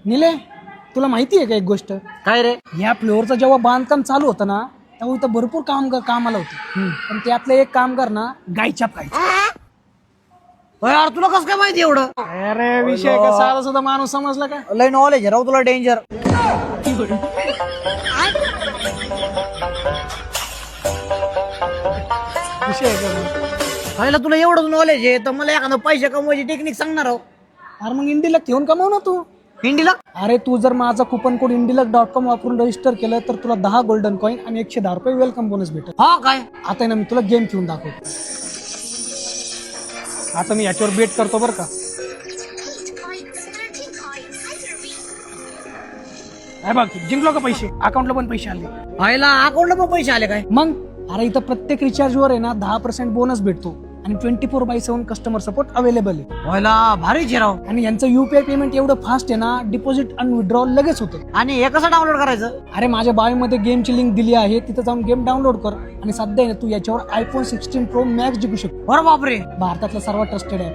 निले, तुला माहिती आहे का एक गोष्ट? काय रे? या फ्लोअरचं जेव्हा बांधकाम चालू होतं ना तेव्हा इथं भरपूर कामाला होते, पण त्यातलं एक कामगार ना गायच्या खायचं. यार तुला कसं काय माहिती एवढं? अरे विषय का साधा सुद्धा माणूस समजला का? लय नॉलेज राव तुला, डेंजर. विषय का? पहिला तुला एवढंच नॉलेज आहे तर मला एखादं पैसे कमवायची टेक्निक सांगणार आहो. अरे मग इंडिलक घेऊन कमाव ना तू. हिंडीला अरे तू जर माझा कुपन कोड indilak.com वापरून रजिस्टर केलं तर तुला 10 गोल्डन कॉईन आणि 110 रुपये वेलकम बोनस भेटेल. हा काय? आता आहे ना मी तुला गेम खेळून दाखवतो. आता मी याच्यावर बेट करतो बरं का. हे बघ, जिंकलो का पैसे, अकाउंटला पण पैसे आले. पहिला अकाउंटला पण पैसे आले काय? मग अरे इथं प्रत्येक रिचार्जवर आहे ना 10% बोनस भेटतो आणि 24/7 कस्टमर सपोर्ट अवेलेबल आहे. पहिला भारीच आहे राव. आणि यांचं युपीआय पेमेंट एवढं फास्ट आहे ना, डिपॉझिट आणि विड्रॉल लगेच होतं. आणि हे कसं डाउनलोड करायचं? अरे माझ्या बायोमध्ये गेमची लिंक दिली आहे, तिथं जाऊन गेम डाउनलोड कर आणि सध्या आहे ना तू याच्यावर iPhone 16 Pro Max जिंकू शकतो. बरं बापरे. भारतातला सर्वात ट्रस्टेड आहे.